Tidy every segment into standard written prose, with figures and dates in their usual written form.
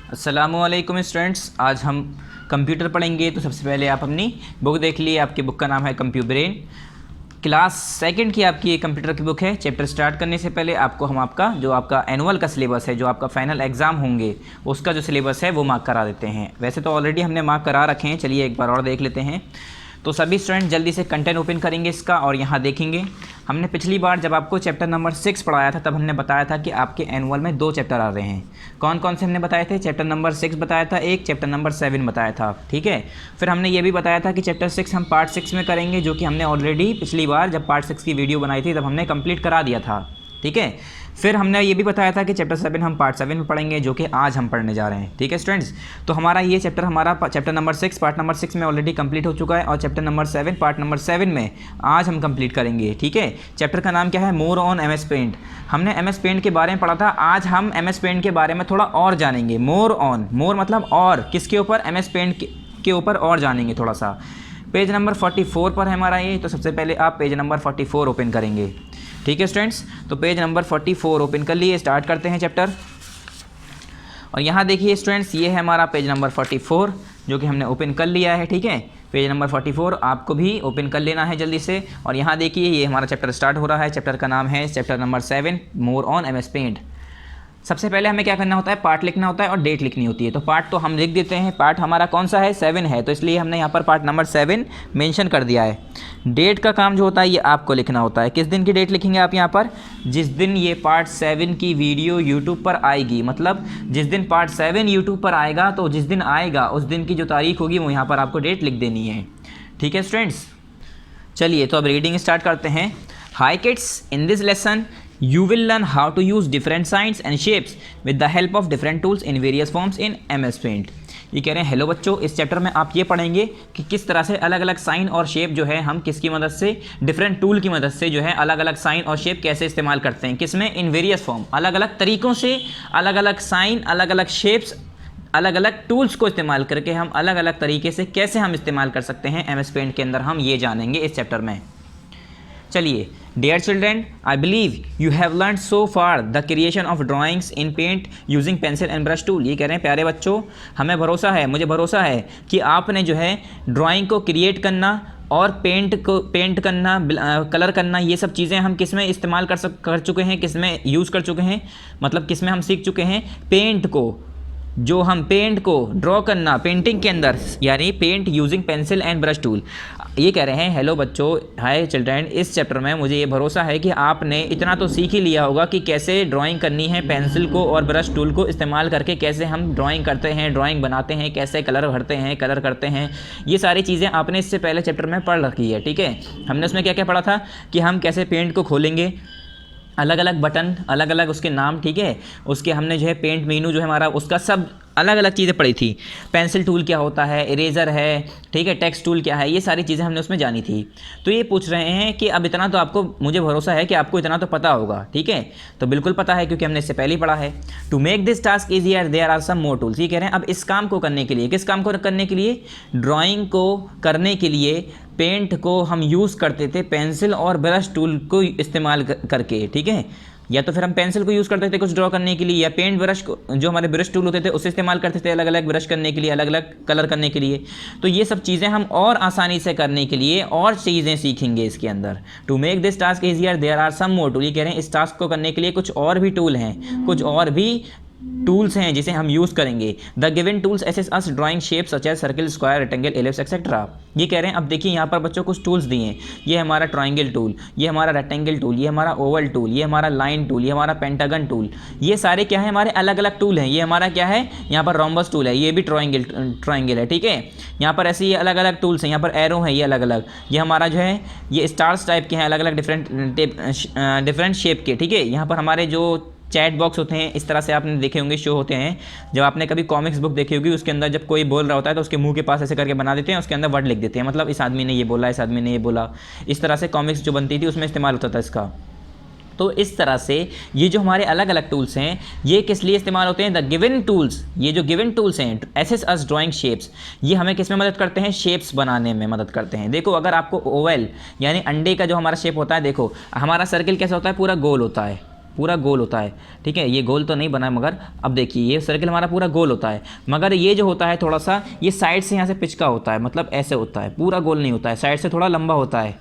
अस्सलामुअलैकुम स्टूडेंट्स, आज हम कंप्यूटर पढ़ेंगे। तो सबसे पहले आप अपनी बुक देख लिए। आपकी बुक का नाम है कंप्यूटर ब्रेन, क्लास सेकंड की आपकी ये कंप्यूटर की बुक है। चैप्टर स्टार्ट करने से पहले आपको हम आपका जो आपका एनुअल का सिलेबस है, जो आपका फाइनल एग्ज़ाम होंगे उसका जो सिलेबस है वो मार्क करा देते हैं। वैसे तो ऑलरेडी हमने मार्क करा रखे हैं, चलिए एक बार और देख लेते हैं। तो सभी स्टूडेंट जल्दी से कंटेंट ओपन करेंगे इसका और यहाँ देखेंगे। हमने पिछली बार जब आपको चैप्टर नंबर 6 पढ़ाया था तब हमने बताया था कि आपके एनुअल में 2 चैप्टर आ रहे हैं। कौन कौन से हमने बताए थे? चैप्टर नंबर 6 बताया था, एक चैप्टर नंबर 7 बताया था, ठीक है। फिर हमने ये भी बताया था कि चैप्टर 6 हम पार्ट 6 में करेंगे, जो कि हमने ऑलरेडी पिछली बार जब पार्ट 6 की वीडियो बनाई थी तब हमने कंप्लीट करा दिया था, ठीक है। फिर हमने ये भी बताया था कि चैप्टर 7 हम पार्ट 7 में पढ़ेंगे, जो कि आज हम पढ़ने जा रहे हैं, ठीक है स्टूडेंट्स। तो हमारा ये chapter chapter number 6 part number 6 में ऑलरेडी कंप्लीट हो चुका है और चैप्टर नंबर 7 पार्ट नंबर 7 में आज हम कंप्लीट करेंगे, ठीक है। चैप्टर का नाम क्या है? More on M S paint. हमने एम एस पेंट के बारे में पढ़ा था, आज हम एम एस पेंट के बारे में थोड़ा और जानेंगे। मोर ऑन, मोर मतलब और, किसके ऊपर? एम एस पेंट के ऊपर और जानेंगे थोड़ा सा। पेज नंबर 44 पर है हमारा ये। तो सबसे पहले आप पेज नंबर 44 ओपन करेंगे, ठीक है स्टूडेंट्स। तो पेज नंबर 44 ओपन कर लिए, स्टार्ट करते हैं चैप्टर। और यहाँ देखिए स्टूडेंट्स, ये है हमारा पेज नंबर 44 जो कि हमने ओपन कर लिया है, ठीक है। पेज नंबर 44 आपको भी ओपन कर लेना है जल्दी से। और यहाँ देखिए ये हमारा चैप्टर स्टार्ट हो रहा है। चैप्टर का नाम है chapter number 7 more on M S paint. सबसे पहले हमें क्या करना होता है? पार्ट लिखना होता है और डेट लिखनी होती है। तो पार्ट तो हम लिख देते हैं। पार्ट हमारा कौन सा है? 7 है, तो इसलिए हमने यहाँ पर पार्ट नंबर 7 मेंशन कर दिया है। डेट का काम जो होता है ये आपको लिखना होता है। किस दिन की डेट लिखेंगे आप यहाँ पर? जिस दिन ये पार्ट 7 की वीडियो यूट्यूब पर आएगी, मतलब जिस दिन पार्ट 7 यूट्यूब पर आएगा तो जिस दिन आएगा उस दिन की जो तारीख होगी वो यहाँ पर आपको डेट लिख देनी है, ठीक है स्टूडेंट्स। चलिए तो अब रीडिंग स्टार्ट करते हैं। High kids, in this lesson you will learn how to use different signs and shapes with the help of different tools in various forms in MS Paint। ये कह रहे हैं हेलो बच्चों, इस चैप्टर में आप ये पढ़ेंगे कि किस तरह से अलग अलग साइन और शेप जो है हम किसकी मदद से, डिफरेंट टूल की मदद से जो है अलग अलग साइन और शेप कैसे इस्तेमाल करते हैं। किसमें? इन वेरियस फॉर्म, अलग अलग तरीक़ों से अलग अलग साइन, अलग अलग शेप्स, अलग अलग टूल्स को इस्तेमाल करके हम अलग अलग तरीके से कैसे हम इस्तेमाल कर सकते हैं MS Paint के अंदर, हम ये जानेंगे इस चैप्टर में। चलिए, dear children, I believe you have learn so far the creation of drawings in paint using pencil and brush tool. ये कह रहे हैं प्यारे बच्चों, हमें भरोसा है, मुझे भरोसा है कि आपने जो है ड्राइंग को क्रिएट करना और पेंट करना, कलर करना, ये सब चीज़ें हम किस में इस्तेमाल कर चुके हैं, किस में यूज़ कर चुके हैं, मतलब किस में हम सीख चुके हैं? पेंट को, जो हम पेंट को ड्रॉ करना पेंटिंग के अंदर, यानी paint using pencil and brush tool. ये कह रहे हैं हेलो बच्चों, हाय चिल्ड्रेन, इस चैप्टर में मुझे ये भरोसा है कि आपने इतना तो सीख ही लिया होगा कि कैसे ड्राइंग करनी है पेंसिल को और ब्रश टूल को इस्तेमाल करके, कैसे हम ड्राइंग करते हैं, ड्राइंग बनाते हैं, कैसे कलर भरते हैं, कलर करते हैं। ये सारी चीज़ें आपने इससे पहले चैप्टर में पढ़ रखी है, ठीक है। हमने उसमें क्या क्या पढ़ा था कि हम कैसे पेंट को खोलेंगे, अलग अलग बटन, अलग अलग उसके नाम, ठीक है। उसके हमने जो है पेंट मेनू जो है हमारा, उसका सब अलग अलग चीज़ें पढ़ी थी। पेंसिल टूल क्या होता है, इरेज़र है, ठीक है, टेक्स्ट टूल क्या है, ये सारी चीज़ें हमने उसमें जानी थी। तो ये पूछ रहे हैं कि अब इतना तो आपको, मुझे भरोसा है कि आपको इतना तो पता होगा, ठीक है। तो बिल्कुल पता है क्योंकि हमने इससे पहले ही पढ़ा है। To make this task easier there are some more tools. ये कह रहे हैं अब इस काम को करने के लिए, किस काम को करने के लिए? ड्राइंग को करने के लिए पेंट को हम यूज़ करते थे पेंसिल और ब्रश टूल को इस्तेमाल करके, ठीक है। या तो फिर हम पेंसिल को यूज़ करते थे कुछ ड्रॉ करने के लिए, या पेंट ब्रश को, जो हमारे ब्रश टूल होते थे उससे इस्तेमाल करते थे अलग अलग ब्रश करने के लिए, अलग अलग कलर करने के लिए। तो ये सब चीज़ें हम और आसानी से करने के लिए और चीज़ें सीखेंगे इसके अंदर। To make this task easier there are some more tool. ये कह रहे हैं इस टास्क को करने के लिए कुछ और भी टूल हैं, कुछ और भी टूल्स हैं जिसे हम यूज़ करेंगे। The given tools assist us drawing shapes such as circle, square, rectangle, ellipse etcetera. ये कह रहे हैं अब देखिए यहाँ पर बच्चों कुछ टूल्स दिए हैं। ये हमारा ट्राइंगल टूल, ये हमारा रेक्टेंगल टूल, ये हमारा ओवल टूल, ये हमारा लाइन टूल, ये हमारा पेंटागन टूल। ये सारे क्या है? हमारे अलग अलग टूल हैं। ये हमारा क्या है? यहाँ पर रोम्बस टूल है, ये भी ट्राइंगल है, ठीक है। यहाँ पर ऐसे ये अलग अलग टूल्स हैं, यहाँ पर एरो है, ये अलग अलग। ये हमारा जो है ये स्टार्स टाइप के हैं, अलग अलग डिफरेंट शेप के, ठीक है। यहाँ पर हमारे जो चैट बॉक्स होते हैं इस तरह से आपने देखे होंगे, शो होते हैं। जब आपने कभी कॉमिक्स बुक देखी होगी, उसके अंदर जब कोई बोल रहा होता है तो उसके मुंह के पास ऐसे करके बना देते हैं, उसके अंदर वर्ड लिख देते हैं, मतलब इस आदमी ने ये बोला, इस आदमी ने ये बोला। इस तरह से कॉमिक्स जो बनती थी उसमें इस्तेमाल होता था इसका। तो इस तरह से ये जो हमारे अलग अलग टूल्स हैं ये किस लिए इस्तेमाल होते हैं? द गिवन टूल्स, ये जो गिवन टूल्स हैं असिस्ट अस ड्राइंग शेप्स, ये हमें किस में मदद करते हैं? शेप्स बनाने में मदद करते हैं। देखो अगर आपको ओवल यानी अंडे का जो हमारा शेप होता है, देखो हमारा सर्किल कैसा होता है? पूरा गोल होता है, पूरा गोल होता है, ठीक है। ये गोल तो नहीं बना मगर अब देखिए ये सर्कल हमारा पूरा गोल होता है, मगर ये जो होता है थोड़ा सा ये साइड से यहाँ से पिच का होता है, मतलब ऐसे होता है, पूरा गोल नहीं होता है, साइड से थोड़ा लंबा होता है,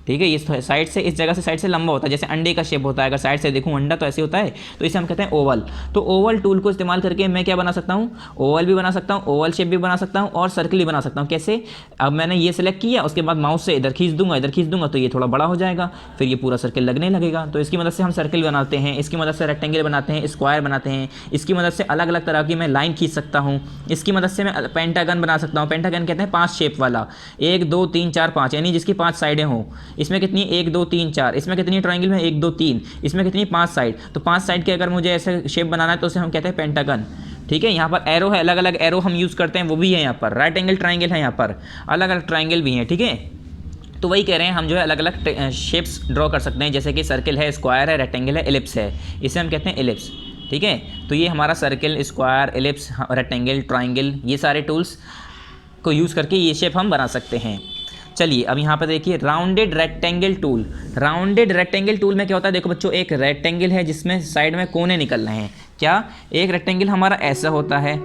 ठीक है। ये साइड से, इस जगह से साइड से लंबा होता है, जैसे अंडे का शेप होता है, अगर साइड से देखूँ अंडा तो ऐसे होता है, तो इसे हम कहते हैं ओवल। तो ओवल टूल को इस्तेमाल करके मैं क्या बना सकता हूँ, ओवल भी बना सकता हूँ, ओवल शेप भी बना सकता हूँ और सर्कल भी बना सकता हूँ। कैसे, अब मैंने ये सेलेक्ट किया, उसके बाद माउस से इधर खींच दूंगा तो ये थोड़ा बड़ा हो जाएगा, फिर ये पूरा सर्कल लगने लगेगा। तो इसकी मदद से हम सर्कल बनाते हैं, इसकी मदद से रेक्टेंगल बनाते हैं, स्क्वायर बनाते हैं, इसकी मदद से अलग अलग तरह की मैं लाइन खींच सकता हूँ, इसकी मदद से मैं पेंटागन बना सकता हूँ। पेंटागन कहते हैं 5 शेप वाला, 1 2 3 4 5, यानी जिसकी 5 साइडें हों। इसमें कितनी, 1 2 3 4, इसमें कितनी ट्रायंगल में 1 2 3, इसमें कितनी 5 साइड, तो 5 साइड के अगर मुझे ऐसे शेप बनाना है तो उसे हम कहते हैं पेंटागन, ठीक है। यहाँ पर एरो है, अलग अलग एरो हम यूज़ करते हैं, वो भी है यहाँ पर, राइट एंगल ट्रायंगल है यहाँ पर, अलग अलग ट्रायंगल भी हैं, ठीक है। तो वही कह रहे हैं हम जो है अलग अलग शेप्स ड्रॉ कर सकते हैं, जैसे कि सर्कल है, स्क्वायर है, रेक्टेंगल है, एलिप्स है, इसे हम कहते हैं एलिप्स, ठीक है। तो ये हमारा circle, square, ellipse, rectangle, triangle, ये सारे टूल्स को यूज़ करके ये शेप हम बना सकते हैं। चलिए अब यहाँ पर देखिए rounded rectangle tool. Rounded rectangle tool में क्या होता है, देखो बच्चों, एक रेक्टेंगल है जिसमें साइड में कोने निकल रहे हैं। क्या, एक रेक्टेंगल हमारा ऐसा होता है,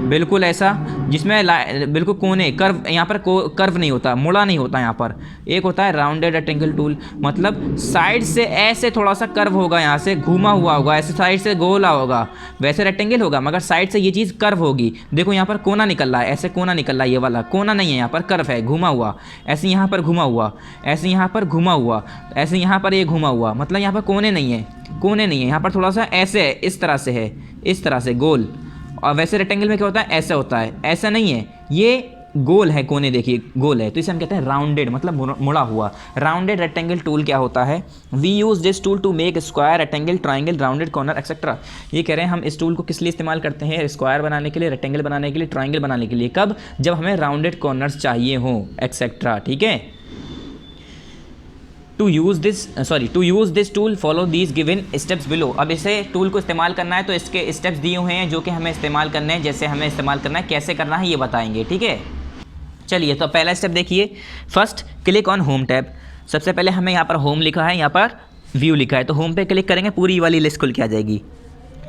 बिल्कुल ऐसा, जिसमें बिल्कुल कोने, कर्व, यहाँ पर कर्व नहीं होता, मुड़ा नहीं होता यहाँ पर। एक होता है राउंडेड रेक्टेंगल टूल, मतलब साइड से ऐसे थोड़ा सा कर्व होगा, यहाँ से घूमा हुआ होगा, ऐसे साइड से गोला होगा, वैसे रेक्टेंगल होगा, मगर साइड से ये चीज़ कर्व होगी। देखो यहाँ पर कोना निकल रहा है, ऐसे कोना निकल रहा है, ये वाला कोना नहीं है, यहाँ पर कर्व है, घुमा हुआ, ऐसे यहाँ पर घुमा हुआ, ऐसे यहाँ पर घुमा हुआ, ऐसे यहाँ पर ये घुमा हुआ, मतलब यहाँ पर कोने नहीं है, कोने नहीं है, यहाँ पर थोड़ा सा ऐसे है, इस तरह से है, इस तरह से गोल। और वैसे रेक्टेंगल में क्या होता है, ऐसा होता है, ऐसा नहीं है, ये गोल है, कोने देखिए गोल है, तो इसे हम कहते हैं राउंडेड, मतलब मुड़ा हुआ। राउंडेड रेक्टेंगल टूल क्या होता है, we use this tool to make square, rectangle, triangle, rounded corner etcetera. ये कह रहे हैं हम इस टूल को किस लिए इस्तेमाल करते हैं, स्क्वायर बनाने के लिए, रेक्टेंगल बनाने के लिए, ट्रायंगल बनाने के लिए। कब, जब हमें राउंडेड कॉर्नर्स चाहिए हों, एक्सेट्रा, ठीक है। To use this tool follow these given steps below. अब इसे टूल को इस्तेमाल करना है तो इसके स्टेप्स दिए हुए हैं जो कि हमें इस्तेमाल करने हैं, जैसे हमें इस्तेमाल करना है, कैसे करना है ये बताएंगे, ठीक है। चलिए तो पहला स्टेप देखिए, first click on home tab. सबसे पहले हमें यहाँ पर होम लिखा है, यहाँ पर व्यू लिखा है, तो होम पे क्लिक करेंगे, पूरी वाली लिस्ट खुल के आ जाएगी,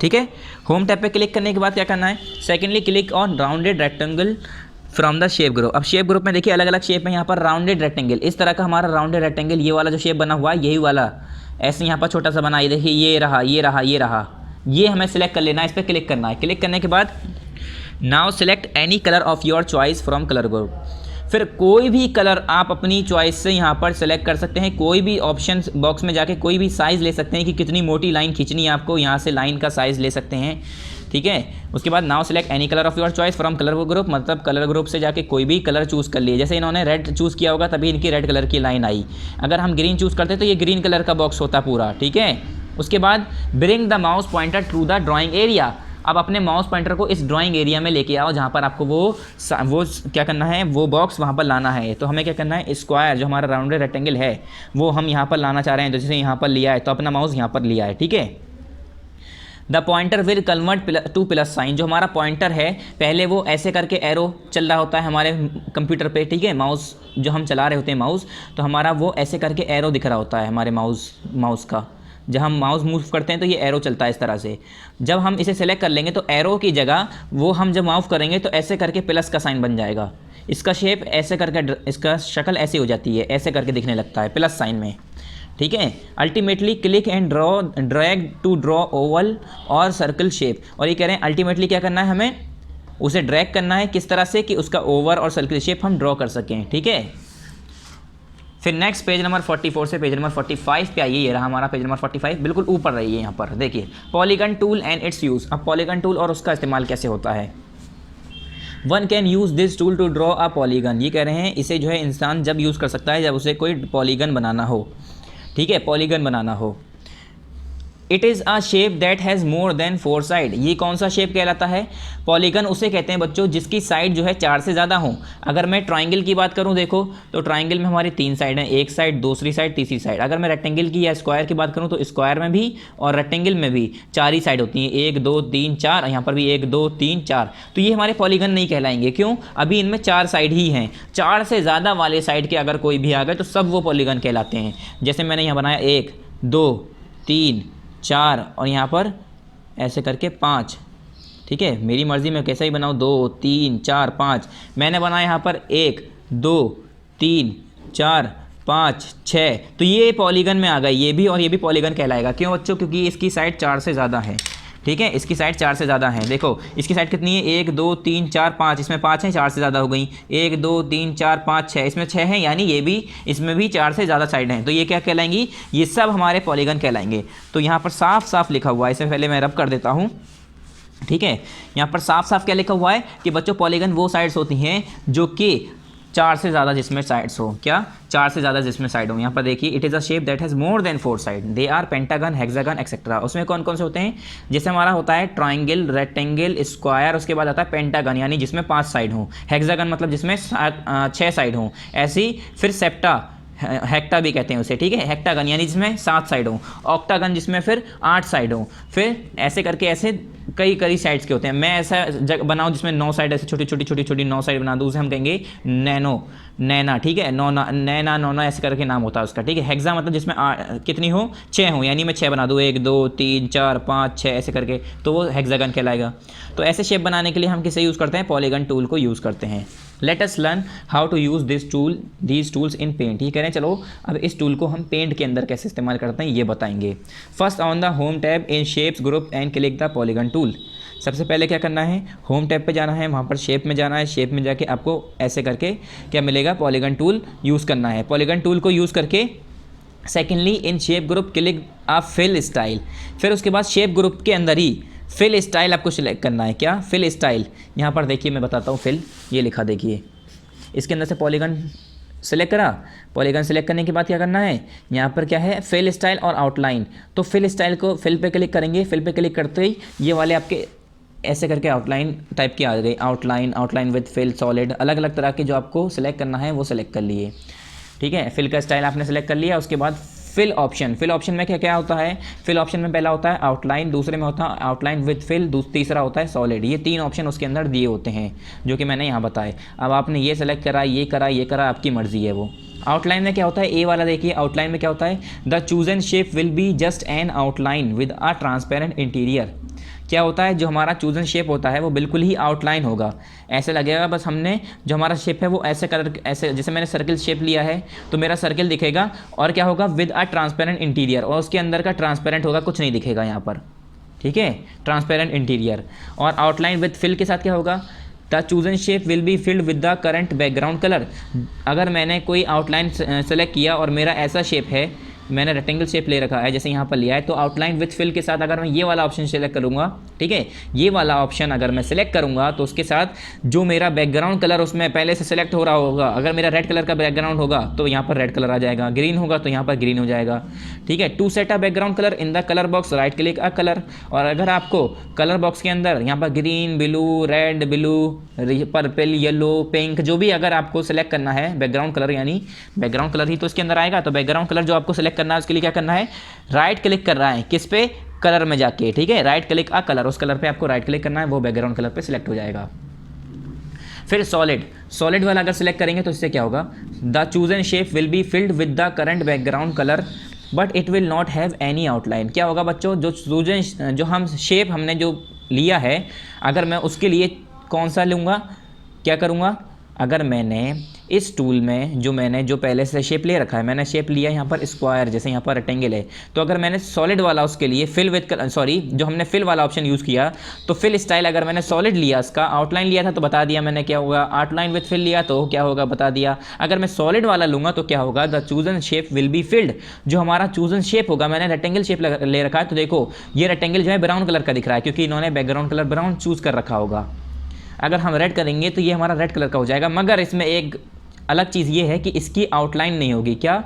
ठीक है। होम टैब पे क्लिक करने के बाद क्या करना है, secondly click on rounded rectangle from the shape group. अब शेप ग्रुप में देखिए अलग अलग शेप है, यहाँ पर राउंडेड रेक्टेंगल, इस तरह का हमारा राउंडेड रेक्टेंगल, ये वाला जो शेप बना हुआ है यही वाला, ऐसे यहाँ पर छोटा सा बना, ये देखिए, ये रहा, ये रहा, ये रहा, ये हमें सिलेक्ट कर लेना है, इस पर क्लिक करना है। क्लिक करने के बाद now select any colour of your choice from colour group. फिर कोई भी कलर आप अपनी चॉइस से यहाँ पर सेलेक्ट कर सकते हैं, कोई भी ऑप्शन बॉक्स में जाके कोई भी साइज़ ले सकते हैं कि कितनी मोटी लाइन खींचनी है आपको, यहाँ से लाइन का साइज़ ले सकते हैं, ठीक है। उसके बाद now select any colour of your choice from colour group, मतलब कलर ग्रुप से जाके कोई भी कलर चूज़ कर लिए। जैसे इन्होंने रेड चूज़ किया होगा तभी इनकी रेड कलर की लाइन आई, अगर हम ग्रीन चूज़ करते तो ये ग्रीन कलर का बॉक्स होता पूरा, ठीक है। उसके बाद bring the mouse pointer to the drawing area. अब अपने माउस पॉइंटर को इस ड्राइंग एरिया में लेके आओ जहाँ पर आपको वो क्या करना है, वो बॉक्स वहाँ पर लाना है। तो हमें क्या करना है, स्क्वायर जो हमारा राउंडेड रेक्टेंगल है वो हम यहाँ पर लाना चाह रहे हैं, तो जैसे यहाँ पर लिया है तो अपना माउस यहाँ पर लिया है, ठीक है। The pointer will convert two plus sign. जो हमारा पॉइंटर है पहले वो ऐसे करके एरो चल रहा होता है हमारे कंप्यूटर पे, ठीक है। माउस जो हम चला रहे होते हैं माउस, तो हमारा वो ऐसे करके एरो दिख रहा होता है हमारे माउस का। जब हम माउस मूव करते हैं तो ये एरो चलता है इस तरह से। जब हम इसे सेलेक्ट कर लेंगे तो एरो की जगह वो हम जब माउस करेंगे तो ऐसे करके प्लस का साइन बन जाएगा। इसका शेप ऐसे करके, इसका शक्ल ऐसी हो जाती है, ऐसे करके दिखने लगता है प्लस साइन में, ठीक है। Ultimately click and drag to draw oval और सर्कल शेप। और ये कह रहे हैं अल्टीमेटली क्या करना है, हमें उसे ड्रैग करना है किस तरह से कि उसका ओवर और सर्कल शेप हम ड्रॉ कर सकें, ठीक है। फिर नेक्स्ट पेज नंबर 44 से पेज नंबर 45 पे आइए। ये रहा हमारा पेज नंबर 45, बिल्कुल ऊपर रहिए यहाँ पर देखिए, polygon tool and its use. अब पॉलीगन टूल और उसका इस्तेमाल कैसे होता है। One can use this tool to draw a polygon. ये कह रहे हैं इसे जो है इंसान जब यूज़ कर सकता है जब उसे कोई पॉलीगन बनाना हो, ठीक है, पॉलीगन बनाना हो। It is a shape that has more than 4 side. ये कौन सा शेप कहलाता है, पॉलीगन उसे कहते हैं बच्चों जिसकी साइड जो है 4 से ज़्यादा हो। अगर मैं ट्राइंगल की बात करूं देखो तो ट्राइंगल में हमारी 3 साइड हैं, एक साइड, दूसरी साइड, तीसरी साइड। अगर मैं रेक्टेंगल की या स्क्वायर की बात करूं तो स्क्वायर में भी और रेक्टेंगल में भी 4 ही साइड होती हैं, 1 2 3 4, यहाँ पर भी 1 2 3 4। तो ये हमारे पॉलीगन नहीं कहलाएंगे, क्यों, अभी इनमें 4 साइड ही हैं। 4 से ज़्यादा वाले साइड के अगर कोई भी आ गए तो सब वो पॉलीगन कहलाते हैं। जैसे मैंने यहाँ बनाया 1 2 3 4 और यहाँ पर ऐसे करके 5। ठीक है, मेरी मर्ज़ी में कैसा ही बनाऊँ, 2 3 4 5। मैंने बनाया यहाँ पर 1 2 3 4 5 6। तो ये पॉलीगन में आ गई, ये भी और ये भी पॉलीगन कहलाएगा। क्यों बच्चों? क्योंकि इसकी साइड 4 से ज़्यादा है। ठीक है, इसकी साइड 4 से ज़्यादा है। देखो इसकी साइड कितनी है, 1 2 3 4 5, इसमें 5 है, 4 से ज़्यादा हो गई। 1 2 3 4 5 6, इसमें 6 है, यानी ये भी, इसमें भी 4 से ज़्यादा साइड हैं। तो ये क्या कहलाएंगी? ये सब हमारे पॉलीगन कहलाएंगे। तो यहाँ पर साफ साफ लिखा हुआ है, इससे पहले मैं रब कर देता हूँ। ठीक है, यहाँ पर साफ साफ क्या लिखा हुआ है कि बच्चों पॉलीगन वो साइड्स होती हैं जो कि 4 से ज़्यादा जिसमें साइड्स हो। क्या? 4 से ज़्यादा जिसमें साइड हो। यहाँ पर देखिए, it is a shape that has more than 4 side, they are pentagon, hexagon etcetera. उसमें कौन कौन से होते हैं? जैसे हमारा होता है ट्राइंगल, रेक्टेंगल, स्क्वायर, उसके बाद आता है पेंटागन यानी जिसमें 5 साइड हो, हेक्सागन मतलब जिसमें 6 साइड हो, ऐसी। फिर सेप्टा, हेक्टा भी कहते हैं उसे। ठीक है, हेक्टागन यानी जिसमें 7 साइड हो, ऑक्टागन जिसमें फिर 8 साइड हो। फिर ऐसे करके ऐसे कई कई साइड्स के होते हैं। मैं ऐसा बनाऊँ जिसमें 9 साइड, ऐसे छोटी छोटी छोटी छोटी 9 साइड बना दूँ, उसे हम कहेंगे नैनो, नैना। ठीक है, नैना, नोना ऐसे करके नाम होता है उसका। ठीक है, हेक्सा मतलब जिसमें कितनी हो, 6 हो, यानी मैं 6 बना दूँ, 1 2 3 4 5 6 ऐसे करके, तो वो हेक्सागन कहलाएगा। तो ऐसे शेप बनाने के लिए हम किसे यूज़ करते हैं? पॉलीगन टूल को यूज़ करते हैं। Let us learn how to use these tools in paint. ये कह रहे हैं चलो अब इस टूल को हम पेंट के अंदर कैसे इस्तेमाल करते हैं ये बताएंगे। First on the home tab in shapes group and click the polygon tool. सबसे पहले क्या करना है, होम टैब पे जाना है, वहाँ पर शेप में जाना है, शेप में जाके आपको ऐसे करके क्या मिलेगा, पॉलीगन टूल यूज़ करना है। पॉलीगन टूल को यूज़ करके secondly in shape group click a fill style. फिर उसके बाद शेप ग्रुप के अंदर ही फिल स्टाइल आपको सिलेक्ट करना है। क्या? Fill style. यहाँ पर देखिए मैं बताता हूँ, फिल ये लिखा देखिए, इसके अंदर से पॉलीगन सेलेक्ट करा। पॉलीगन सेलेक्ट करने के बाद क्या करना है, यहाँ पर क्या है, फिल स्टाइल और आउटलाइन। तो फिल स्टाइल को फिल पे क्लिक करेंगे, फिल पे क्लिक करते ही ये वाले आपके ऐसे करके आउटलाइन टाइप की आ गई। Outline, outline with fill, solid, अलग अलग तरह के जो आपको सेलेक्ट करना है वो सेलेक्ट कर लिए। ठीक है, फिल का स्टाइल आपने सेलेक्ट कर लिया। उसके बाद फिल ऑप्शन, फिल ऑप्शन में क्या क्या होता है, फिल ऑप्शन में पहला होता है आउटलाइन, दूसरे में होता है आउटलाइन विद फिल, तीसरा होता है सॉलिड। ये 3 ऑप्शन उसके अंदर दिए होते हैं जो कि मैंने यहाँ बताए। अब आपने ये सेलेक्ट करा, ये करा, ये करा, आपकी मर्जी है वो। आउटलाइन में क्या होता है, ए वाला देखिए, आउटलाइन में क्या होता है, the chosen shape will be just an outline with a transparent interior. क्या होता है, जो हमारा चूजन शेप होता है वो बिल्कुल ही आउटलाइन होगा, ऐसे लगेगा बस हमने जो हमारा शेप है वो ऐसे कलर, ऐसे जैसे मैंने सर्किल शेप लिया है तो मेरा सर्किल दिखेगा, और क्या होगा, विद अ ट्रांसपेरेंट इंटीरियर, और उसके अंदर का ट्रांसपेरेंट होगा, कुछ नहीं दिखेगा यहाँ पर। ठीक है, ट्रांसपेरेंट इंटीरियर। और आउटलाइन विद फिल के साथ क्या होगा, the chosen shape will be filled with the current background colour. अगर मैंने कोई आउटलाइन सेलेक्ट किया और मेरा ऐसा शेप है, मैंने रेक्टेंगल शेप ले रखा है जैसे यहाँ पर लिया है, तो आउटलाइन विथ फिल के साथ अगर मैं ये वाला ऑप्शन सेलेक्ट करूँगा, ठीक है, ये वाला ऑप्शन अगर मैं सेलेक्ट करूँगा तो उसके साथ जो मेरा बैकग्राउंड कलर उसमें पहले से सेलेक्ट हो रहा होगा, अगर मेरा रेड कलर का बैकग्राउंड होगा तो यहाँ पर रेड कलर आ जाएगा, ग्रीन होगा तो यहाँ पर ग्रीन हो जाएगा। ठीक है, to set a background colour in the colour box right click a colour. और अगर आपको कलर बॉक्स के अंदर यहाँ पर green, blue, red, blue, purple, yellow, pink, जो भी अगर आपको सेलेक्ट करना है बैकग्राउंड कलर, यानी बैकग्राउंड कलर ही तो इसके अंदर आएगा, तो बैकग्राउंड कलर जो आपको सेलेक्ट करना है उसके लिए क्या करना है, राइट क्लिक कर रहा है किस पे, कलर में जाके। ठीक है, राइट क्लिक आ कलर, उस कलर पे आपको राइट क्लिक करना है, वो बैकग्राउंड कलर पे सिलेक्ट हो जाएगा। फिर सॉलिड, सॉलिड वाला अगर सेलेक्ट करेंगे तो इससे क्या होगा, the chosen shape will be filled with the current background colour but it will not have any outline. क्या होगा बच्चों, जो हम शेप हमने जो लिया है, अगर मैं उसके लिए कौन सा लूँगा, क्या करूँगा, अगर मैंने इस टूल में जो पहले से शेप ले रखा है, मैंने शेप लिया यहाँ पर स्क्वायर, जैसे यहाँ पर रेक्टेंगल है, तो अगर मैंने सॉलिड वाला उसके लिए फिल विद, जो हमने फिल वाला ऑप्शन यूज़ किया, तो फिल स्टाइल अगर मैंने सॉलिड लिया, इसका आउटलाइन लिया था तो बता दिया मैंने क्या होगा, आउटलाइन विद फिल लिया तो क्या होगा बता दिया। अगर मैं सॉलिड वाला लूँगा तो क्या होगा, the chosen shape will be field, जो हमारा चूजन शेप होगा, मैंने रेक्टेंगल शेप ले रखा है, तो देखो ये रेक्टेंगल जो है ब्राउन कलर का दिख रहा है क्योंकि इन्होंने बैकग्राउंड कलर ब्राउन चूज़ कर रखा होगा। अगर हम रेड करेंगे तो ये हमारा रेड कलर का हो जाएगा, मगर इसमें एक अलग चीज़ ये है कि इसकी आउटलाइन नहीं होगी, क्या,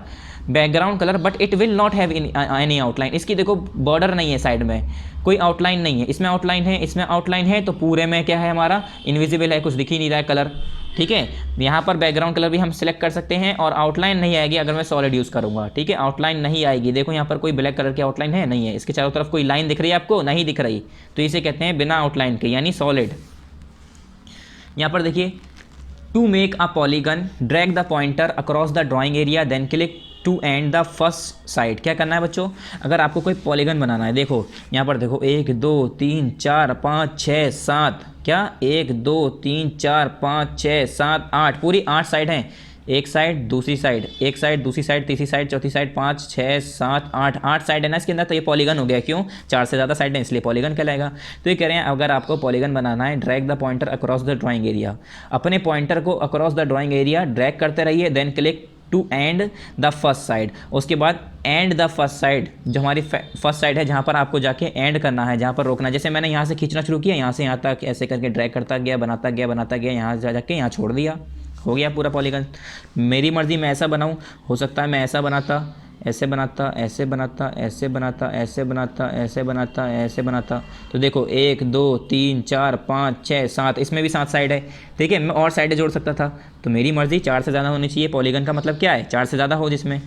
background colour, but it will not have any outline. इसकी देखो बॉर्डर नहीं है, साइड में कोई आउटलाइन नहीं है, इसमें आउटलाइन है, इसमें आउटलाइन है, तो पूरे में क्या है हमारा इनविजिबल है, कुछ दिख ही नहीं रहा है कलर। ठीक है, यहाँ पर बैकग्राउंड कलर भी हम सिलेक्ट कर सकते हैं और आउटलाइन नहीं आएगी अगर मैं सॉलिड यूज़ करूँगा। ठीक है, आउटलाइन नहीं आएगी, देखो यहाँ पर कोई ब्लैक कलर की आउटलाइन है, नहीं है, इसके चारों तरफ कोई लाइन दिख रही है आपको, नहीं दिख रही, तो इसे कहते हैं बिना आउटलाइन के, यानी सॉलिड। यहाँ पर देखिए, to make a polygon drag the pointer across the drawing area then click to end the first side. क्या करना है बच्चों, अगर आपको कोई पॉलीगन बनाना है, देखो यहाँ पर देखो 1 2 3 4 5 6 7, क्या 1 2 3 4 5 6 7 8, पूरी 8 साइड हैं। एक साइड दूसरी साइड, एक साइड दूसरी साइड, तीसरी साइड चौथी साइड, 5 6 7 8 साइड है ना इसके अंदर, तो ये पॉलीगन हो गया। क्यों, 4 से ज़्यादा साइड है इसलिए पॉलीगन कहलाएगा। तो ये कह रहे हैं अगर आपको पॉलीगन बनाना है, drag the pointer across the drawing area, अपने पॉइंटर को across the drawing area drag करते रहिए, then click to end the first side. उसके बाद एंड द फर्स्ट साइड, जो हमारी फर्स्ट साइड है जहाँ पर आपको जाके एंड करना है, जहाँ पर रोकना है। जैसे मैंने यहाँ से खींचना शुरू किया, यहाँ से यहाँ तक ऐसे करके ड्रैग करता गया, बनाता गया, यहाँ जा जाके यहाँ छोड़ दिया, हो गया पूरा पॉलीगन। मेरी मर्ज़ी मैं ऐसा बनाऊँ, हो सकता है मैं ऐसा बनाता, ऐसे बनाता, ऐसे बनाता, ऐसे बनाता, ऐसे बनाता, ऐसे बनाता, ऐसे बनाता। तो देखो 1 2 3 4 5 6 7, इसमें भी 7 साइड है, ठीक है। मैं और साइडें जोड़ सकता था, तो मेरी मर्ज़ी 4 से ज़्यादा होनी चाहिए। पॉलीगन का मतलब क्या है, 4 से ज़्यादा हो जिसमें।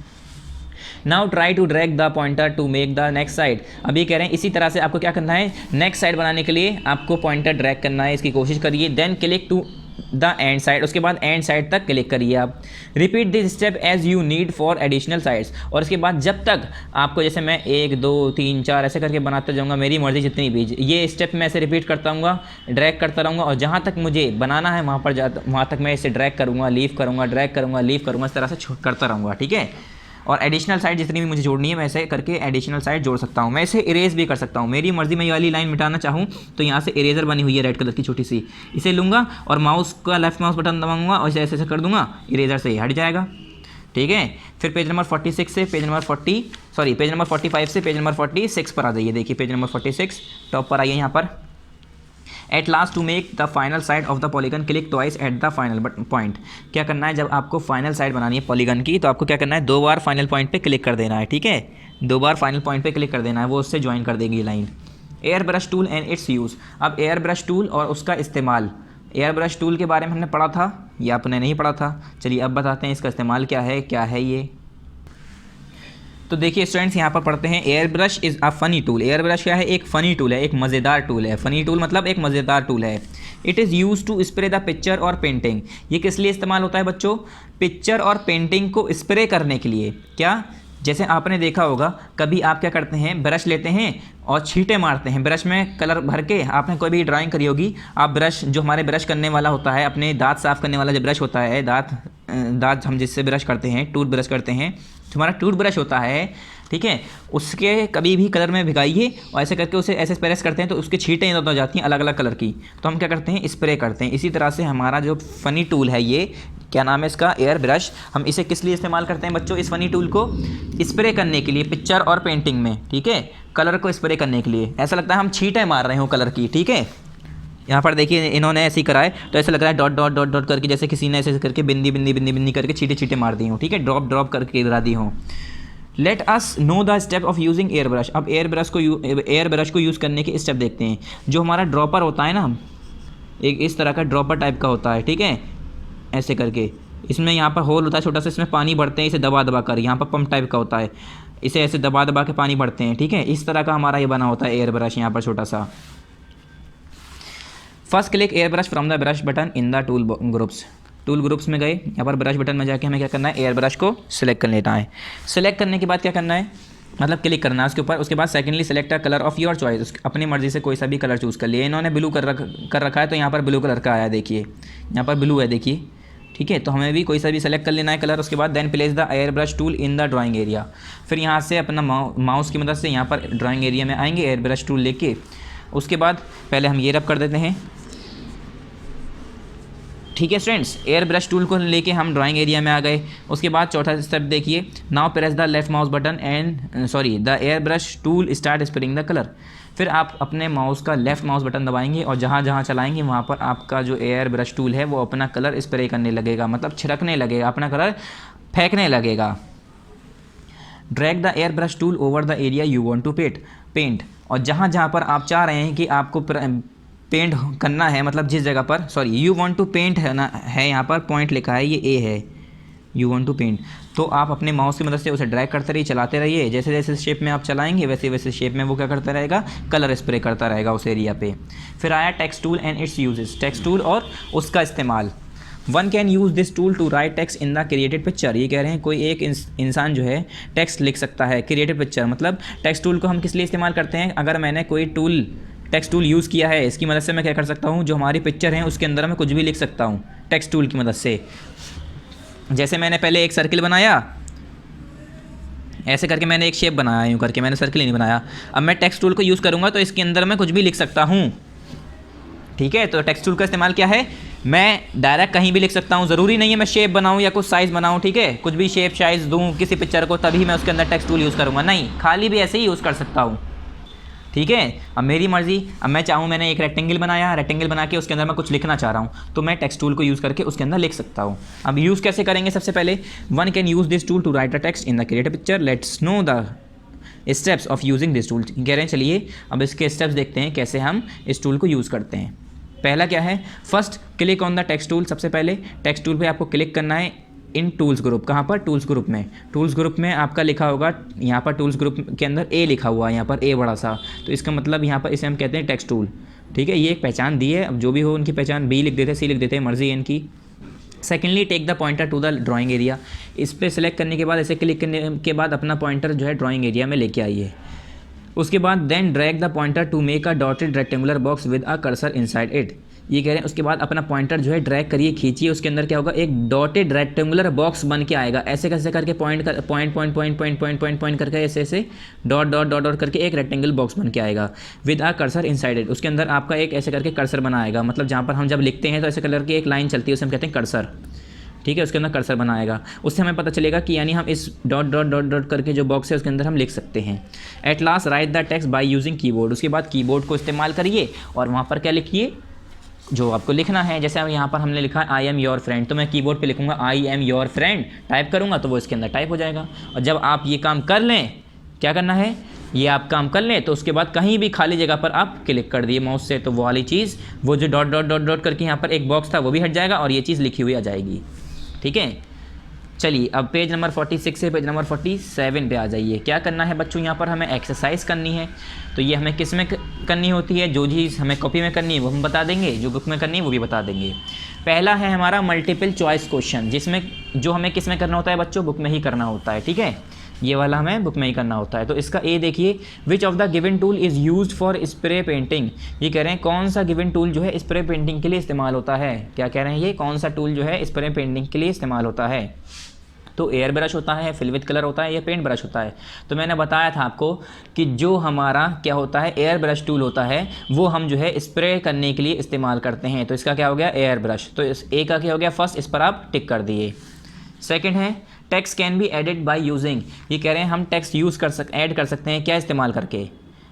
Now try to drag the pointer to make the next side. अब ये कह रहे हैं इसी तरह से आपको क्या करना है, नेक्स्ट साइड बनाने के लिए आपको पॉइंटर ड्रैग करना है, इसकी कोशिश करिए। Then click to the end side, उसके बाद एंड साइड तक क्लिक करिए आप। Repeat this step as you need for additional sides. और इसके बाद जब तक आपको, जैसे मैं 1 2 3 4 ऐसे करके बनाता जाऊँगा, मेरी मर्ज़ी जितनी भी, ये स्टेप मैं ऐसे रिपीट करता रहूँगा, ड्रैग करता रहूँगा, और जहाँ तक मुझे बनाना है वहाँ तक मैं इसे ड्रैग करूँगा, लीव करूँगा, ड्रैग करूँगा, लीव करूँगा, इस तरह से करता रहूँगा, ठीक है। और एडिशनल साइड जितनी भी मुझे जोड़नी है, मैं ऐसे करके एडिशनल साइड जोड़ सकता हूँ। मैं इसे इरेज भी कर सकता हूँ, मेरी मर्ज़ी। मैं ये वाली लाइन मिटाना चाहूँ तो यहाँ से इरेजर बनी हुई है रेड कलर की छोटी सी, इसे लूँगा और माउस का लेफ्ट माउस बटन दबाऊँगा और इसे ऐसे ऐसे कर दूँगा, इरेजर से हट जाएगा, ठीक है। फिर पेज नंबर 46 से पेज नंबर 45 से पेज नंबर 46 पर आ जाइए। देखिए पेज नंबर 46 टॉप पर आइए यहाँ पर। At last to make the final side of the polygon click twice at the final point. क्या करना है, जब आपको फाइनल साइड बनानी है पॉलीगन की, तो आपको क्या करना है, 2 बार फाइनल पॉइंट पे क्लिक कर देना है, ठीक है। 2 बार फाइनल पॉइंट पे क्लिक कर देना है, वो उससे ज्वाइन कर देगी line. Air brush tool and its use. अब एयर ब्रश टूल और उसका इस्तेमाल, एयर ब्रश टूल के बारे में हमने पढ़ा था या आपने नहीं पढ़ा था, चलिए अब बताते हैं इसका इस्तेमाल क्या है ये। तो देखिए स्टूडेंट्स, यहाँ पर पढ़ते हैं air brush is a funny tool. Air brush क्या है, एक फ़नी टूल है, एक मज़ेदार टूल है। फ़नी टूल मतलब एक मज़ेदार टूल है। It is use to spray the picture और पेंटिंग। ये किस लिए इस्तेमाल होता है बच्चों, पिक्चर और पेंटिंग को स्प्रे करने के लिए। क्या, जैसे आपने देखा होगा कभी आप क्या करते हैं, ब्रश लेते हैं और छींटे मारते हैं, ब्रश में कलर भर के। आपने कोई भी ड्राइंग करी होगी, आप ब्रश, जो हमारे ब्रश करने वाला होता है, अपने दांत साफ़ करने वाला जो ब्रश होता है, दांत हम जिससे ब्रश करते हैं, टूथ ब्रश करते हैं, जो हमारा टूथ ब्रश होता है, ठीक है, उसके कभी भी कलर में भिगाइए और ऐसे करके उसे ऐसे प्रेस करते हैं तो उसके छींटें इधर उधर जाती हैं अलग अलग कलर की, तो हम क्या करते हैं, स्प्रे करते हैं। इसी तरह से हमारा जो फ़नी टूल है, ये क्या नाम है इसका, एयर ब्रश, हम इसे किस लिए इस्तेमाल करते हैं बच्चों, इस फ़नी टूल को स्प्रे करने के लिए, पिक्चर और पेंटिंग में, ठीक है, कलर को स्प्रे करने के लिए। ऐसा लगता है हम छींटें मार रहे हो कलर की, ठीक है। यहाँ पर देखिए इन्होंने ऐसे ही करा है, तो ऐसा लग रहा है डॉट डॉट डॉट डॉट करके, जैसे किसी ने ऐसे करके बिंदी बिंदी बिंदी बिंदी करके छींटे छींटे मार दी हों, ठीक है, ड्रॉप ड्रॉप करके गिरा दी हों। Let us know the step of using air brush. अब एयर ब्रश को यूज़ करने के स्टेप देखते हैं। जो हमारा ड्रॉपर होता है ना, एक इस तरह का ड्रॉपर टाइप का होता है, ठीक है, ऐसे करके, इसमें यहाँ पर होल होता है छोटा सा, इसमें पानी भरते हैं, इसे दबा दबा कर, यहाँ पर पंप टाइप का होता है, इसे ऐसे दबा दबा के पानी भरते हैं, ठीक है, इस तरह का हमारा ये बना होता है एयर ब्रश, यहाँ पर छोटा सा। First click air brush from the brush button in the tool groups में गए, यहाँ पर ब्रश बटन में जाके हमें क्या करना है, एयर ब्रश को सिलेक्ट कर लेना है। सिलेक्ट करने के बाद क्या करना है, मतलब क्लिक करना है उसके ऊपर। उसके बाद secondly select a colour of your choice, अपनी मर्जी से कोई सा भी कलर चूज़ कर लिया। इन्होंने ब्लू कर रखा है, तो यहाँ पर ब्लू कलर का आया, देखिए यहाँ पर ब्लू है, देखिए, ठीक है, तो हमें भी कोई सा भी सेलेक्ट कर लेना है कलर। उसके बाद then place the air brush tool in the drawing area. फिर यहाँ से अपना माउस की मदद से यहाँ पर ड्राइंग एरिया में आएंगे एयर ब्रश टूल लेके। उसके बाद पहले हम ये रब कर देते हैं, ठीक है स्टूडेंट्स, एयर ब्रश टूल को लेके हम ड्राइंग एरिया में आ गए। उसके बाद चौथा स्टेप देखिए, now press the left mouse button the air brush tool start spraying the colour. फिर आप अपने माउस का लेफ्ट माउस बटन दबाएंगे और जहाँ जहाँ चलाएंगे वहाँ पर आपका जो एयर ब्रश टूल है वो अपना कलर स्प्रे करने लगेगा, मतलब छिड़कने लगेगा, अपना कलर फेंकने लगेगा। Drag the air brush tool over the area you want to paint, और जहाँ जहाँ पर आप चाह रहे हैं कि आपको पेंट करना है, मतलब जिस जगह पर, यू वांट टू पेंट है ना, है यहाँ पर पॉइंट लिखा है, ये ए है, यू वांट टू पेंट, तो आप अपने माउस की मदद से उसे ड्रैग करते रहिए, चलाते रहिए। जैसे जैसे शेप में आप चलाएंगे वैसे वैसे शेप में वो क्या करता रहेगा, कलर स्प्रे करता रहेगा उस एरिया पे। फिर आया text tool and its uses, text tool और उसका इस्तेमाल। One can use this tool to write text in the created picture. ये कह रहे हैं कोई एक इंसान जो है टेक्स्ट लिख सकता है क्रिएटेड पिक्चर, मतलब टेक्स्ट टूल को हम किस लिए इस्तेमाल करते हैं, अगर मैंने कोई टूल टेक्स्ट टूल यूज़ किया है, इसकी मदद से मैं क्या कर सकता हूँ, जो हमारी पिक्चर है उसके अंदर मैं कुछ भी लिख सकता हूँ टेक्स्ट टूल की मदद से। जैसे मैंने पहले एक सर्किल बनाया, ऐसे करके मैंने एक शेप बनाया, यूँ करके मैंने सर्किल नहीं बनाया। अब मैं टेक्स्ट टूल को यूज़ करूँगा तो इसके अंदर मैं कुछ भी लिख सकता हूँ, ठीक है। तो टेक्स्ट टूल का इस्तेमाल क्या है, मैं डायरेक्ट कहीं भी लिख सकता हूँ, ज़रूरी नहीं है मैं शेप बनाऊँ या कुछ साइज़ बनाऊँ, ठीक है। कुछ भी शेप साइज़ दूँ किसी पिक्चर को तभी मैं उसके अंदर टेक्स्ट टूल यूज़ करूँगा, नहीं, खाली भी ऐसे ही यूज़ कर सकता हूँ, ठीक है। अब मेरी मर्ज़ी, अब मैं चाहूँ, मैंने एक रेक्टेंगल बनाया, रेक्टेंगल बना के उसके अंदर मैं कुछ लिखना चाह रहा हूँ तो मैं टेक्स्ट टूल को यूज़ करके उसके अंदर लिख सकता हूँ। अब यूज़ कैसे करेंगे, सबसे पहले one can use this tool to write a text in the created picture, let's know the steps of using this tool. कह रहे हैं चलिए अब इसके स्टेप्स देखते हैं कैसे हम इस टूल को यूज़ करते हैं। पहला क्या है, first click on the text tool. सबसे पहले टेक्स्ट टूल पे आपको क्लिक करना है इन टूल्स ग्रुप। कहाँ पर, टूल्स ग्रुप में। टूल्स ग्रुप में आपका लिखा होगा, यहाँ पर टूल्स ग्रुप के अंदर ए लिखा हुआ है, यहाँ पर ए बड़ा सा, तो इसका मतलब यहाँ पर इसे हम कहते हैं टेक्स्ट टूल, ठीक है। ये एक पहचान दी है, अब जो भी हो उनकी पहचान, बी लिख देते, सी लिख देते, मर्जी है इनकी। Secondly take the pointer to the drawing area. इस पर सेलेक्ट करने के बाद, ऐसे क्लिक करने के बाद अपना पॉइंटर जो है ड्राइंग एरिया में लेके आइए। उसके बाद then drag the pointer to make a dotted rectangular box with a cursor inside it. ये कह रहे हैं उसके बाद अपना पॉइंटर जो है ड्रैग करिए, खींचिए, उसके अंदर क्या होगा, एक डॉटेड रेक्टेंगुलर बॉक्स बन के आएगा। ऐसे कैसे करके पॉइंट करके ऐसे ऐसे डॉट डॉट डॉट डॉट करके एक रेक्टेंगल बॉक्स बन के आएगा with a cursor inside it. उसके अंदर आपका एक ऐसे करके कर्सर बना आएगा, मतलब जहाँ पर हम जब लिखते हैं तो ऐसे कलर की एक लाइन चलती है, उसे हम कहते हैं कर्सर, ठीक है। उसके अंदर कर्सर बनाएगा, उससे हमें पता चलेगा कि यानी हम इस डॉट डॉट डॉट डॉट करके जो बॉक्स है उसके अंदर हम लिख सकते हैं। At last right the text by using keyboard. उसके बाद कीबोर्ड को इस्तेमाल करिए और वहाँ पर क्या लिखिए, जो आपको लिखना है। जैसे अब यहाँ पर हमने लिखा है आई एम योर फ्रेंड, तो मैं कीबोर्ड पे लिखूँगा I am your friend, type करूँगा तो वो इसके अंदर टाइप हो जाएगा। और जब आप ये काम कर लें, क्या करना है, ये आप काम कर लें तो उसके बाद कहीं भी खाली जगह पर आप क्लिक कर दिए माउस से, तो वो वाली चीज़, वो जो डॉट डॉट डॉट डॉट करके यहाँ पर एक बॉक्स था वो भी हट जाएगा और ये चीज़ लिखी हुई आ जाएगी, ठीक है। चलिए अब पेज नंबर 46 से पेज नंबर 47 पे आ जाइए। क्या करना है बच्चों, यहाँ पर हमें एक्सरसाइज करनी है। तो ये हमें किस में करनी होती है, जो चीज़ हमें कॉपी में करनी है वो हम बता देंगे, जो बुक में करनी है वो भी बता देंगे। पहला है हमारा मल्टीपल चॉइस क्वेश्चन, जिसमें जो हमें किस में करना होता है बच्चों, बुक में ही करना होता है, ठीक है। ये वाला हमें बुक में ही करना होता है। तो इसका ए देखिए, which of the given tool is used for spray painting. ये कह रहे हैं कौन सा गिवन टूल जो है स्प्रे पेंटिंग के लिए इस्तेमाल होता है। क्या कह रहे हैं ये, कौन सा टूल जो है स्प्रे पेंटिंग के लिए इस्तेमाल होता है। तो एयर ब्रश होता है, फिल विद कलर होता है, या पेंट ब्रश होता है। तो मैंने बताया था आपको कि जो हमारा क्या होता है, एयर ब्रश टूल होता है, वो हम जो है स्प्रे करने के लिए इस्तेमाल करते हैं। तो इसका क्या हो गया, एयर ब्रश। तो इस ए का क्या हो गया, फर्स्ट, इस पर आप टिक कर दिए। सेकंड है text can be added by using. ये कह रहे हैं हम टेक्स्ट यूज़ ऐड कर सकते हैं, क्या इस्तेमाल करके,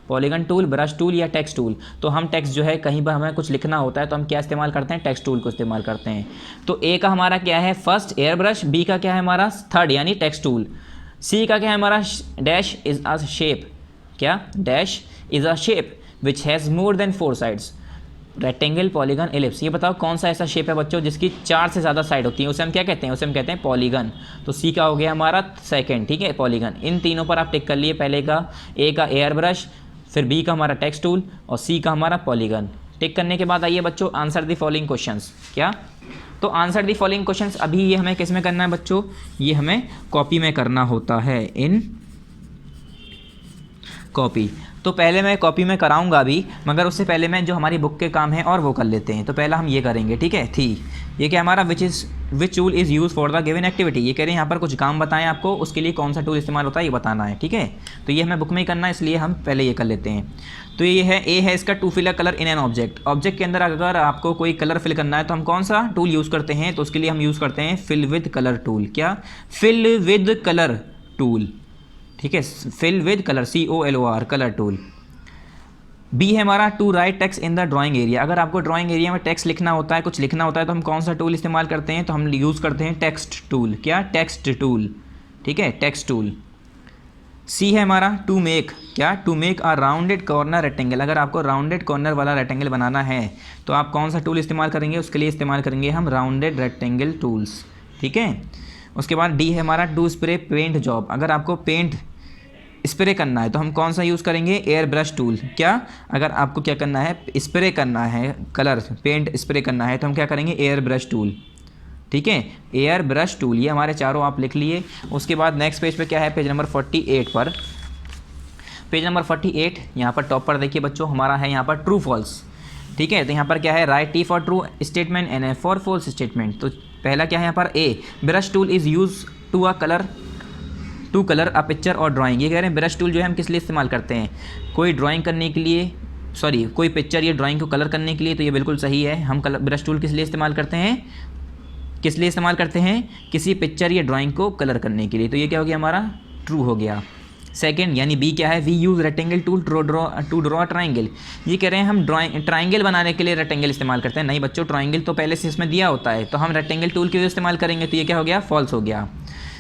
पॉलीगन टूल, ब्रश टूल या टेक्स्ट टूल। तो हम टेक्स्ट जो है कहीं पर हमें कुछ लिखना होता है तो हम क्या इस्तेमाल करते हैं, टेक्स्ट टूल को इस्तेमाल करते हैं। तो ए का हमारा क्या है, फर्स्ट एयर ब्रश, बी का क्या है हमारा थर्ड यानी टेक्स्ट टूल, सी का क्या है हमारा डैश इज अ शेप, क्या dash is a shape which has more than 4 sides, rectangle, polygon, ellipse. ये बताओ कौन सा ऐसा शेप है बच्चों जिसकी 4 से ज़्यादा साइड होती है, उसे हम क्या कहते हैं, उसे हम कहते हैं पॉलीगन। तो सी का हो गया हमारा सेकंड, ठीक है, पॉलीगन। इन तीनों पर आप टिक कर लिए, पहले का ए का एयर ब्रश, फिर बी का हमारा टेक्स्ट टूल और सी का हमारा पॉलीगन। टिक करने के बाद आइए बच्चों आंसर दी फॉलोइंग क्वेश्चंस। क्या, तो आंसर दी फॉलोइंग क्वेश्चंस अभी ये हमें किस में करना है बच्चों, ये हमें कॉपी में करना होता है, इन कॉपी। तो पहले मैं कॉपी में कराऊंगा अभी, मगर उससे पहले मैं जो हमारी बुक के काम है और वो कर लेते हैं। तो पहला हम ये करेंगे, ठीक है। थी ये क्या हमारा which tool is use for the given activity. ये कह रहे हैं यहाँ पर कुछ काम बताएं आपको, उसके लिए कौन सा टूल इस्तेमाल होता है ये बताना है, ठीक है। तो ये हमें बुक में ही करना है, इसलिए हम पहले ये कर लेते हैं। तो ये है ए है इसका, to fill a colour in an object. Object के अंदर अगर आपको कोई कलर फिल करना है तो हम कौन सा टूल यूज़ करते हैं, तो उसके लिए हम यूज़ करते हैं फिल विद कलर टूल। क्या, फिल विद कलर टूल, ठीक है, fill with colour, COLOR, colour tool. B है हमारा to write text in the drawing area. अगर आपको ड्राइंग एरिया में टेक्स्ट लिखना होता है, कुछ लिखना होता है, तो हम कौन सा टूल इस्तेमाल करते हैं, तो हम यूज़ करते हैं टेक्स्ट टूल। क्या, टेक्स्ट टूल, ठीक है, टेक्स्ट टूल। सी है हमारा टू मेक, क्या, to make a rounded corner rectangle. अगर आपको राउंडेड कॉर्नर वाला रेक्टेंगल बनाना है तो आप कौन सा टूल इस्तेमाल करेंगे, उसके लिए इस्तेमाल करेंगे हम राउंडेड रेक्टेंगल टूल्स, ठीक है। उसके बाद डी है हमारा टू स्प्रे पेंट जॉब। अगर आपको पेंट स्प्रे करना है तो हम कौन सा यूज़ करेंगे, एयर ब्रश टूल। क्या, अगर आपको क्या करना है, स्प्रे करना है, कलर पेंट स्प्रे करना है तो हम क्या करेंगे, एयर ब्रश टूल, ठीक है, एयर ब्रश टूल, ये हमारे चारों आप लिख लिए। उसके बाद नेक्स्ट पेज पे क्या है, पेज नंबर 48 पर, पेज नंबर 48 यहाँ पर टॉप पर देखिए बच्चों हमारा है यहाँ पर ट्रू फॉल्स। ठीक है, तो यहाँ पर क्या है, write T for true statement and A for false statement. तो पहला क्या है यहाँ पर, a brush tool is use to colour a picture or drawing. ये कह रहे हैं ब्रश टूल जो है हम किस लिए इस्तेमाल करते हैं, कोई ड्राइंग करने के लिए, सॉरी कोई पिक्चर या ड्राइंग को कलर करने के लिए। तो ये बिल्कुल सही है, हम ब्रश टूल किस लिए इस्तेमाल करते हैं, किस लिए इस्तेमाल करते हैं, किसी पिक्चर या ड्राइंग को कलर करने के लिए। तो ये क्या हो गया हमारा, ट्रू हो गया। सेकंड यानी बी क्या है, we use rectangle tool to draw triangle. ये कह रहे हैं हम ट्राइंगल बनाने के लिए रेक्टेंगल इस्तेमाल करते हैं। नहीं बच्चों, ट्राइंगल तो पहले से इसमें दिया होता है, तो हम रेक्टेंगल टूल क्यों इस्तेमाल करेंगे, तो ये क्या हो गया, फॉल्स हो गया।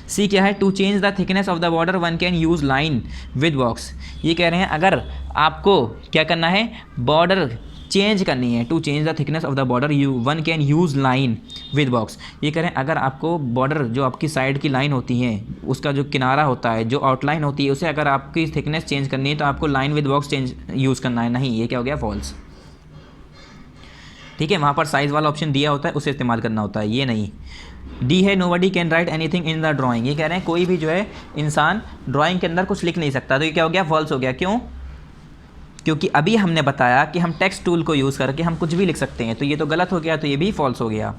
सी क्या है, to change the thickness of the border one can use line with box. ये कह रहे हैं अगर आपको क्या करना है, बॉर्डर चेंज करनी है, to change the thickness of the border one can use line with box. ये कह रहे हैं अगर आपको बॉर्डर जो आपकी साइड की लाइन होती है, उसका जो किनारा होता है, जो आउटलाइन होती है, उसे अगर आपकी थिकनेस चेंज करनी है तो आपको line with box change use करना है। नहीं, ये क्या हो गया, फॉल्स। ठीक है, वहाँ पर साइज़ वाला ऑप्शन दिया होता है, उसे इस्तेमाल करना होता है, ये नहीं। डी है, nobody can write anything in the drawing. ये कह रहे हैं कोई भी जो है इंसान ड्राइंग के अंदर कुछ लिख नहीं सकता। तो ये क्या हो गया, फॉल्स हो गया। क्यों, क्योंकि अभी हमने बताया कि हम टेक्स्ट टूल को यूज़ करके हम कुछ भी लिख सकते हैं, तो ये तो गलत हो गया, तो ये भी फॉल्स हो गया।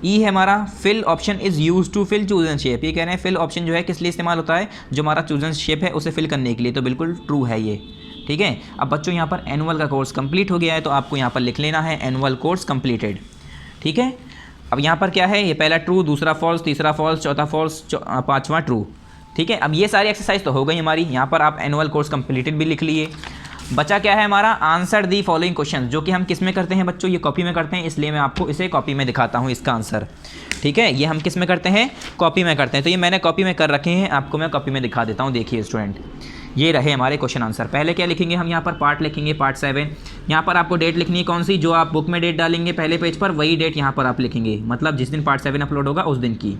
ई है हमारा, fill option is use to fill chosen shape. ये कह रहे हैं फिल ऑप्शन जो है किस लिए इस्तेमाल होता है, जो हमारा चूजन शेप है उसे फिल करने के लिए। तो बिल्कुल ट्रू है ये। ठीक है, अब बच्चों यहाँ पर एनुअल का कोर्स कंप्लीट हो गया है, तो आपको यहाँ पर लिख लेना है एनुअल कोर्स कंप्लीटेड। ठीक है, अब यहाँ पर क्या है, ये पहला ट्रू, दूसरा फॉल्स, तीसरा फॉल्स, चौथा फॉल्स, पाँचवा ट्रू। ठीक है, अब ये सारी एक्सरसाइज तो हो गई हमारी। यहाँ पर आप एनुअल कोर्स कंप्लीटेड भी लिख लिए। बचा क्या है हमारा, आंसर दी फॉलोइंग क्वेश्चन, जो कि हम किस में करते हैं बच्चों, ये कॉपी में करते हैं, इसलिए मैं आपको इसे कॉपी में दिखाता हूँ इसका आंसर। ठीक है, ये हम किस में करते हैं, कॉपी में करते हैं। तो ये मैंने कॉपी में कर रखे हैं, आपको मैं कॉपी में दिखा देता हूँ। देखिए स्टूडेंट, ये रहे हमारे क्वेश्चन आंसर। पहले क्या लिखेंगे हम, यहाँ पर पार्ट लिखेंगे, पार्ट 7। यहाँ पर आपको डेट लिखनी है कौन सी, जो आप बुक में डेट डालेंगे पहले पेज पर, वही डेट यहाँ पर आप लिखेंगे, मतलब जिस दिन पार्ट 7 अपलोड होगा उस दिन की।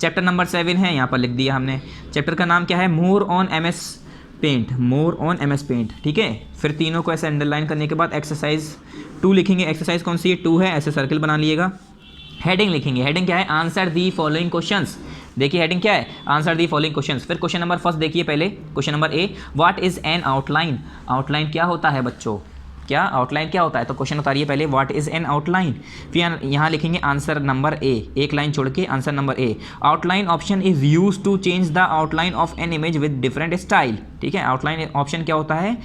चैप्टर नंबर 7 है, यहाँ पर लिख दिया हमने। चैप्टर का नाम क्या है, more on MS paint, more on MS paint. ठीक है, फिर तीनों को ऐसे अंडरलाइन करने के बाद एक्सरसाइज 2 लिखेंगे। एक्सरसाइज कौन सी है, 2 है, ऐसे सर्कल बना लिएगा। हेडिंग लिखेंगे, हेडिंग क्या है, आंसर दी फॉलोइंग क्वेश्चंस। देखिए हेडिंग क्या है, आंसर दी फॉलोइंग क्वेश्चंस। फिर क्वेश्चन नंबर फर्स्ट देखिए पहले, question number A, what is an outline. Outline क्या होता है बच्चों, क्या आउटलाइन क्या होता है, तो क्वेश्चन उतारिए पहले, व्हाट इज एन आउटलाइन। फिर यहाँ लिखेंगे आंसर नंबर ए, एक लाइन छोड़ के answer number A, outline option is use to change the outline of an image with different style. ठीक है, आउटलाइन ऑप्शन क्या होता है,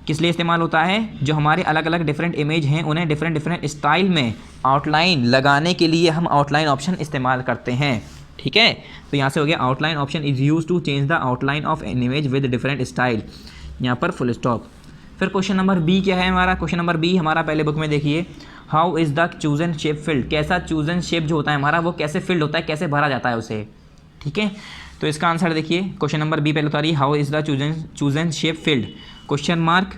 किस लिए इस्तेमाल होता है, जो हमारे अलग अलग डिफरेंट इमेज हैं उन्हें डिफरेंट स्टाइल में आउटलाइन लगाने के लिए हम आउटलाइन ऑप्शन इस्तेमाल करते हैं। ठीक है, तो यहाँ से हो गया outline option is use to change the outline of an image with different style, यहाँ पर फुल स्टॉप। फिर क्वेश्चन नंबर बी क्या है हमारा, क्वेश्चन नंबर बी हमारा पहले बुक में देखिए, how is the chosen shape field. कैसा चूजन शेप जो होता है हमारा, वो कैसे फिल्ड होता है, कैसे भरा जाता है उसे। ठीक है, तो इसका आंसर देखिए, क्वेश्चन नंबर बी पहले उतारिए, how is the chosen shape filled, question mark,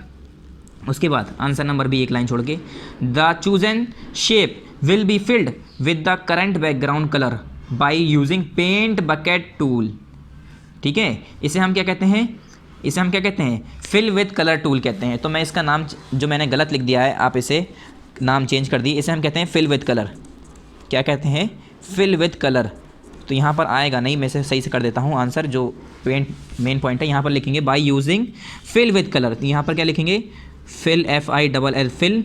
उसके बाद आंसर नंबर बी एक लाइन छोड़ के, the chosen shape will be filled with the current background colour by using paint bucket tool. ठीक है, इसे हम क्या कहते हैं, इसे हम क्या कहते हैं, फिल विद कलर टूल कहते हैं। तो मैं इसका नाम जो मैंने गलत लिख दिया है, आप इसे नाम चेंज कर दिए, इसे हम कहते हैं फिल विद कलर। क्या कहते हैं, फिल विद कलर। तो यहाँ पर आएगा नहीं, मैं इसे सही से कर देता हूँ आंसर, जो मेन पॉइंट है यहाँ पर लिखेंगे by using fill with colour. तो यहाँ पर क्या लिखेंगे, fill FILL fill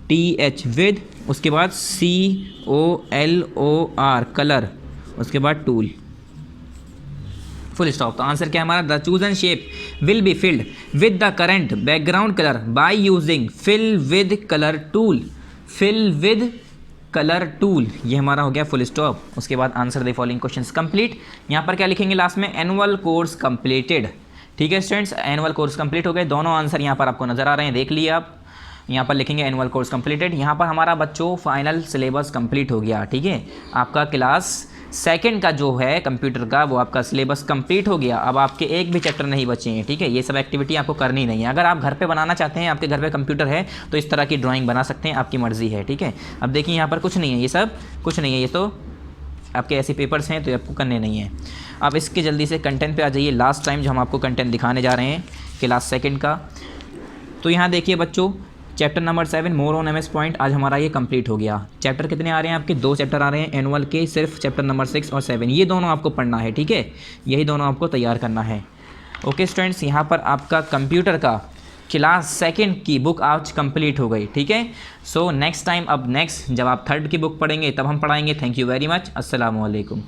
WITH with, उसके बाद COLOR कलर, उसके बाद टूल, फुल स्टॉप। तो आंसर क्या है हमारा, the chosen shape will be filled with the current background colour by using fill with colour tool, fill with colour tool, ये हमारा हो गया फुल स्टॉप। उसके बाद answer the following questions complete. यहाँ पर क्या लिखेंगे लास्ट में, एनुअल कोर्स कंप्लीटेड। ठीक है स्टूडेंट्स, एनुअल कोर्स कंप्लीट हो गए, दोनों आंसर यहाँ पर आपको नजर आ रहे हैं, देख लिए आप। यहाँ पर लिखेंगे एनुअल कोर्स कंप्लीटेड। यहाँ पर हमारा बच्चों फाइनल सिलेबस कंप्लीट हो गया। ठीक है, आपका क्लास 2 का जो है कंप्यूटर का, वो आपका सिलेबस कंप्लीट हो गया। अब आपके एक भी चैप्टर नहीं बचे हैं। ठीक है, ये सब एक्टिविटी आपको करनी नहीं है। अगर आप घर पे बनाना चाहते हैं, आपके घर पे कंप्यूटर है, तो इस तरह की ड्राइंग बना सकते हैं, आपकी मर्जी है। ठीक है, अब देखिए यहाँ पर कुछ नहीं है, ये सब कुछ नहीं है, ये तो आपके ऐसे पेपर्स हैं, तो आपको करने नहीं है। अब इसके जल्दी से कंटेंट पे आ जाइए। लास्ट टाइम जो हम आपको कंटेंट दिखाने जा रहे हैं क्लास 2 का, तो यहाँ देखिए बच्चों, chapter number 7 more on MS point आज हमारा ये कंप्लीट हो गया। चैप्टर कितने आ रहे हैं आपके? 2 चैप्टर आ रहे हैं एनुअल के, सिर्फ चैप्टर नंबर 6 और 7, ये दोनों आपको पढ़ना है, ठीक है, यही दोनों आपको तैयार करना है। ओके स्टूडेंट्स, यहाँ पर आपका कंप्यूटर का क्लास 2 की बुक आज कंप्लीट हो गई, ठीक है। सो नेक्स्ट टाइम, अब नेक्स्ट जब आप 3rd की बुक पढ़ेंगे तब हम पढ़ाएंगे। थैंक यू वेरी मच, अस्सलाम वालेकुम।